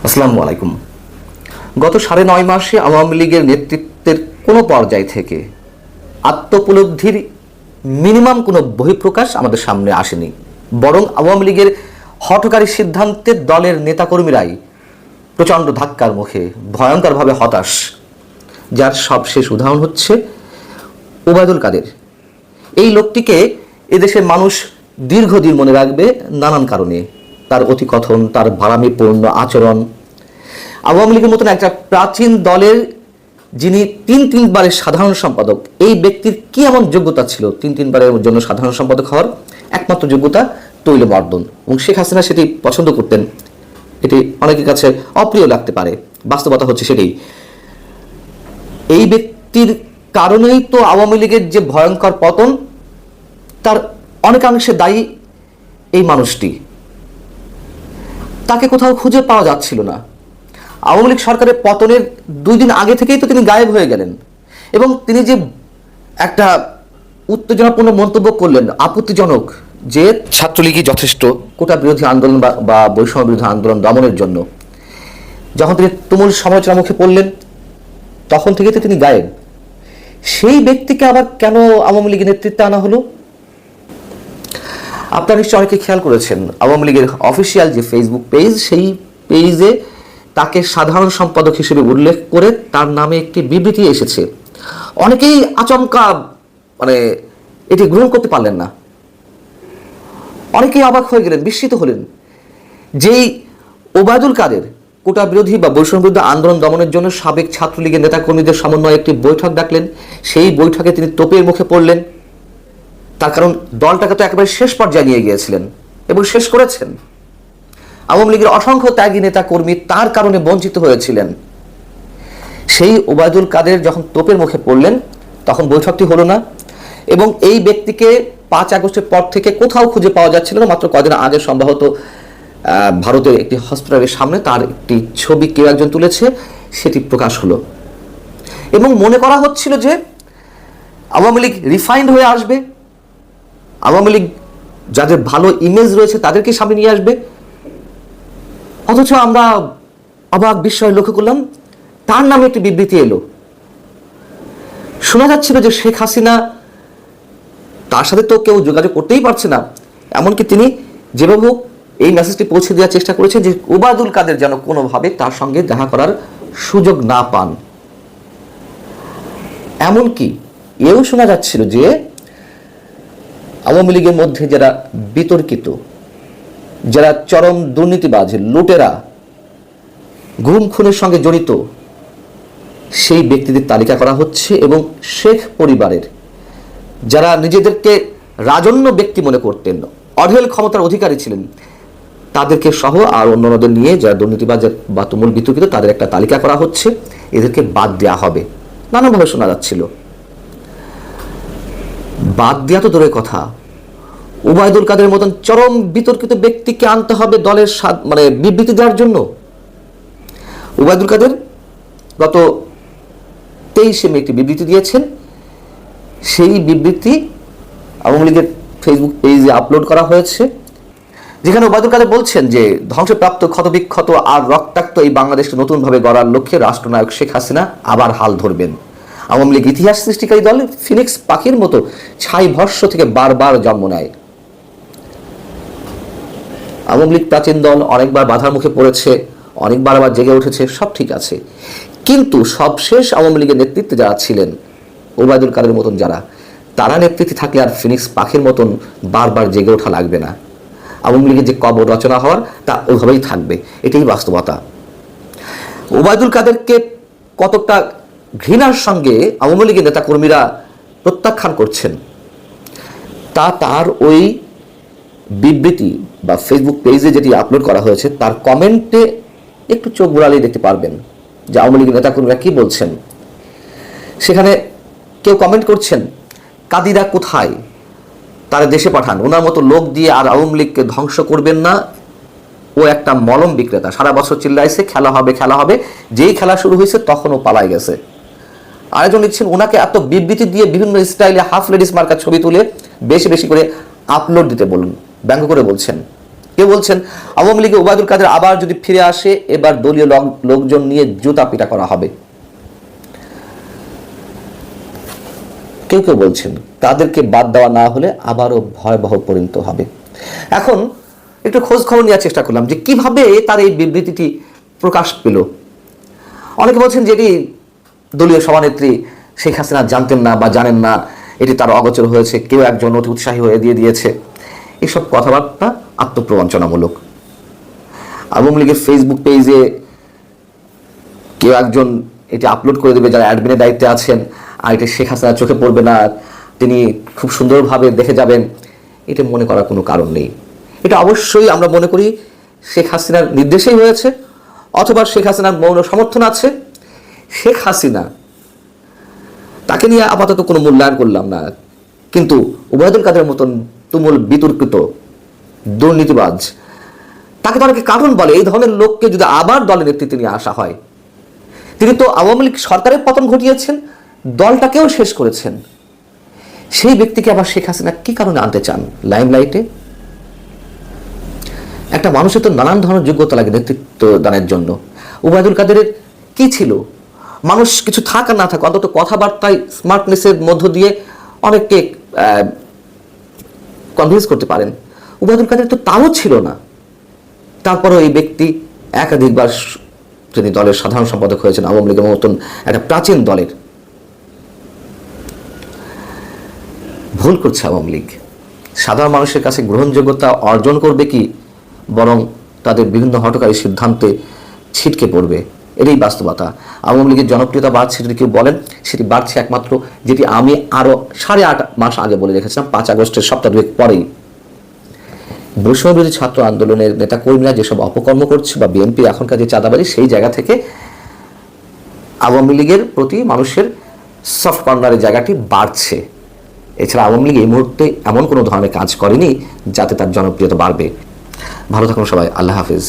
আসসালামু আলাইকুম। গত 9.5 মাসে আওয়ামী লীগের নেতৃত্বের কোনো পর্যায় থেকে আত্মোপলব্ধির মিনিমাম কোনো বহিঃপ্রকাশ আমাদের সামনে আসেনি, বরং আওয়ামী লীগের হঠকারী সিদ্ধান্তে দলের নেতাকর্মীরাই প্রচণ্ড ধাক্কার মুখে ভয়ঙ্করভাবে হতাশ, যার সবশেষ উদাহরণ হচ্ছে ওবায়দুল কাদের। এই লোকটিকে এদেশের মানুষ দীর্ঘদিন মনে রাখবে নানান কারণে, তার অতিকথন, তার ভাড়ামিপূর্ণ আচরণ। আওয়ামী লীগের মতন একটা প্রাচীন দলের যিনি তিনবারের সাধারণ সম্পাদক, এই ব্যক্তির কি এমন যোগ্যতা ছিল তিনবারের জন্য সাধারণ সম্পাদক হওয়ার? একমাত্র যোগ্যতা তৈলমর্দন, এবং শেখ হাসিনা সেটি পছন্দ করতেন। এটি অনেকের কাছে অপ্রিয় লাগতে পারে, বাস্তবতা হচ্ছে সেটাই। এই ব্যক্তির কারণেই তো আওয়ামী লীগের যে ভয়ঙ্কর পতন, তার অনেকাংশে দায়ী এই মানুষটি। তাকে কোথাও খুঁজে পাওয়া যাচ্ছিল না। আওয়ামী লীগ সরকারের পতনের 2 দিন আগে থেকেই তো তিনি গায়েব হয়ে গেলেন, এবং তিনি যে একটা উত্তেজনাপূর্ণ মন্তব্য করলেন, আপত্তিজনক, যে ছাত্রলীগই যথেষ্ট কোটা বিরোধী আন্দোলন বা বৈষম্য বিরোধী আন্দোলন দমনের জন্য। যখন তিনি তুমুল সমালোচনার মুখে পড়লেন, তখন থেকে তো তিনি গায়েব। সেই ব্যক্তিকে আবার কেন আওয়ামী লীগের নেতৃত্বে আনা হলো? আপনারা নিশ্চয় অনেকে খেয়াল করেছেন, আওয়ামী লীগের অফিসিয়াল যে ফেসবুক পেজ, সেই পেজে তাকে সাধারণ সম্পাদক হিসেবে উল্লেখ করে তার নামে একটি বিবৃতি এসেছে। অনেকেই আচমকা এটি গ্রহণ করতে পারলেন না, অনেকেই অবাক হয়ে গেলেন, বিস্মিত হলেন। যেই ওবায়দুল কাদের কোটা বিরোধী বা বৈষম্য বিরোধী আন্দোলন দমনের জন্য সাবেক ছাত্রলীগের নেতাকর্মীদের সমন্বয়ে একটি বৈঠক ডাকলেন, সেই বৈঠকে তিনি তোপের মুখে পড়লেন। তার কারণ দলটাকে তো একেবারে শেষ পর্যায়ে নিয়ে গিয়েছিলেন এবং শেষ করেছেন। আওয়ামী লীগের অসংখ্য ত্যাগী নেতা কর্মী তার কারণে বঞ্চিত হয়েছিলেন। সেই ওবায়দুল কাদের যখন তোপের মুখে পড়লেন, তখন বৈঠকটি হলো না, এবং এই ব্যক্তিকে 5 আগস্টের পর থেকে কোথাও খুঁজে পাওয়া যাচ্ছিল না। মাত্র কদিন আগে সম্ভবত ভারতের একটি হসপিটালের সামনে তার একটি ছবি কেউ একজন তুলেছে, সেটি প্রকাশ হলো, এবং মনে করা হচ্ছিল যে আওয়ামী লীগ রিফাইন্ড হয়ে আসবে, আওয়ামী লীগ যাদের ভালো ইমেজ রয়েছে তাদেরকে সামনে নিয়ে আসবে। অথচ আমরা অবাক বিস্ময় লক্ষ্য করলাম, তার নামে একটি বিবৃতি এলো। শোনা যাচ্ছিল যে শেখ হাসিনা, তার সাথে তো কেউ যোগাযোগ করতেই পারছে না, এমনকি তিনি যেভাবে এই মেসেজটি পৌঁছে দেওয়ার চেষ্টা করেছেন যে ওবায়দুল কাদের যেন কোনোভাবে তার সঙ্গে দেখা করার সুযোগ না পান। এমনকি এও শোনা যাচ্ছিল যে আওয়ামী লীগের মধ্যে যারা বিতর্কিত, যারা চরম দুর্নীতিবাজ, লুটেরা, গুম খুনের সঙ্গে জড়িত, সেই ব্যক্তিদের তালিকা করা হচ্ছে, এবং শেখ পরিবারের যারা নিজেদেরকে রাজন্য ব্যক্তি মনে করতেন, অঢেল ক্ষমতার অধিকারী ছিলেন, তাদেরকে সহ আর অন্যান্যদের নিয়ে যারা দুর্নীতিবাজ বা তুমুল বিতর্কিত, তাদের একটা তালিকা করা হচ্ছে, এদেরকে বাদ দেওয়া হবে, নানাভাবে শোনা যাচ্ছিল। বাদ দেওয়া তো দূরের কথা, ওবায়দুল কাদের মতন চরম বিতর্কিত ব্যক্তিকে আনতে হবে দলের বিবৃতি দেওয়ার জন্য। ওবায়দুল কাদের গত 23 মে একটি বিবৃতি দিয়েছেন। সেই বিবৃতি আওয়ামী লীগের ফেসবুক পেজে আপলোড করা হয়েছে, যেখানে ওবায়দুল কাদের বলছেন যে ধ্বংসপ্রাপ্ত, ক্ষতবিক্ষত আর রক্তাক্ত এই বাংলাদেশকে নতুনভাবে গড়ার লক্ষ্যে রাষ্ট্রনায়ক শেখ হাসিনা আবার হাল ধরবেন। আওয়ামী লীগ ইতিহাস সৃষ্টিকারী দল ফিনিক্স পাখির মতো ছাই ভস্য থেকে বারবার জন্ম নেয়। আওয়ামী লীগ প্রাচীন দল, অনেকবার বাধার মুখে পড়েছে, অনেকবার আবার জেগে উঠেছে, সব ঠিক আছে, কিন্তু সবশেষ আওয়ামী লীগের নেতৃত্বে যারা ছিলেন, ওবায়দুল কাদের মতন যারা, তারা নেতৃত্বে থাকলে আর ফিনিক্স পাখির মতন বারবার জেগে ওঠা লাগবে না। আওয়ামী লীগের যে কবর রচনা হওয়ার, তা ওইভাবেই থাকবে, এটাই বাস্তবতা। ওবায়দুল কাদেরকে কতটা ঘৃণার সঙ্গে আওয়ামী লীগের নেতাকর্মীরা প্রত্যাখ্যান করছেন, তা তার ওই বিবৃতি বা ফেসবুক পেজে যেটি আপলোড করা হয়েছে তার কমেন্টে একটু চোখ ঘোরালেই দেখতে পারবেন যে আওয়ামী লীগের নেতাকর্মীরা কি বলছেন। সেখানে কেউ কমেন্ট করছেন, কাদিরা কোথায়, তারা দেশে পাঠান, ওনার মতো লোক দিয়ে আর আওয়ামী লীগকে ধ্বংস করবেন না, ও একটা মলম বিক্রেতা, সারা বছর চিল্লাইছে খেলা হবে খেলা হবে, যেই খেলা শুরু হয়েছে তখনও পালাই গেছে। আরেকজন লিখছেন, ওনাকে এত বিবৃতি দিয়ে বিভিন্ন স্টাইলে হাফ লেডিস মার্কার ছবি তুলে বেশি বেশি করে আপলোড দিতে বলুন, ব্যঙ্গ করে বলছেন। কেউ বলছেন আওয়ামী লীগে ওবায়দুল কাদের আবার যদি ফিরে আসে এবার দলীয় লোকজন নিয়ে জুতা পিটা করা হবে। কেউ কেউ বলছেন তাদেরকে বাদ দেওয়া না হলে আবারও ভয়াবহ পরিণত হবে। এখন একটু খোঁজ খবর নেওয়ার চেষ্টা করলাম যে কিভাবে তার এই বিবৃতিটি প্রকাশ পেল। অনেকে বলছেন যে এটি দলীয় সভানেত্রী শেখ হাসিনা জানতেন না বা জানেন না, এটি তার অগোচর হয়েছে, কেউ একজন অতি উৎসাহী হয়ে দিয়ে দিয়েছে। এসব কথাবার্তা আত্মপ্রবঞ্চনামূলক। আওয়ামী লীগের ফেসবুক পেজে কেউ একজন এটি আপলোড করে দেবে যারা অ্যাডমিনের দায়িত্বে আছেন, আর এটা শেখ হাসিনার চোখে পড়বে না, তিনি খুব সুন্দরভাবে দেখে যাবেন, এটা মনে করার কোনো কারণ নেই। এটা অবশ্যই আমরা মনে করি শেখ হাসিনার নির্দেশেই হয়েছে, অথবা শেখ হাসিনার মৌন সমর্থন আছে। শেখ হাসিনা তাকে নিয়ে আপাতত কোনো মূল্যায়ন করলাম না, কিন্তু ওবায়দুল কাদের মতন তুমুল বিতর্কিত দুর্নীতিবাজ, তাকে তো অনেকে কারণ বলে, এই ধরনের লোককে যদি আবার দলের নেতৃত্বে নিয়ে আসা হয়, তিনি তো আওয়ামী লীগ সরকারের পতন ঘটিয়েছেন, দলটাকেও শেষ করেছেন, সেই ব্যক্তিকে আবার শেখ হাসিনা কি কারণে আনতে চান লাইমলাইটে? একটা মানুষের তো নানান ধরনের যোগ্যতা লাগে নেতৃত্ব দানের জন্য। ওবায়দুল কাদেরের কি ছিল? মানুষ কিছু থাক আর না থাক, অন্তত কথাবার্তায় স্মার্টনেসের মধ্য দিয়ে অনেককে কনভিন্স করতে পারেন। ওবায়দুল কাদের তো তাও ছিল না। তারপরেও এই ব্যক্তি একাধিকবার তিনি দলের সাধারণ সম্পাদক হয়েছেন আওয়ামী লীগের মতন একটা প্রাচীন দলের। ভুল করছে আওয়ামী লীগ। সাধারণ মানুষের কাছে গ্রহণযোগ্যতা অর্জন করবে কি, বরং তাদের বিভিন্ন হঠকারী সিদ্ধান্তে ছিটকে পড়বে, এটাই বাস্তবতা। আওয়ামী লীগের জনপ্রিয়তা বাড়ছে যদি কেউ বলেন, সেটি বাড়ছে একমাত্র যেটি আমি আরও 8.5 মাস আগে বলে রেখেছিলাম, 5 আগস্টের সপ্তাহ দুয়েক পরেই। বৈষম্যবিরোধী ছাত্র আন্দোলনের নেতাকর্মীরা যেসব অপকর্ম করছে বা বিএনপি এখনকার যে চাঁদাবাজি, সেই জায়গা থেকে আওয়ামী লীগের প্রতি মানুষের সফট কর্নারের জায়গাটি বাড়ছে। এছাড়া আওয়ামী লীগ এই মুহূর্তে এমন কোনো ধরনের কাজ করেনি যাতে তার জনপ্রিয়তা বাড়বে। ভালো থাকুন সবাই, আল্লাহ হাফিজ।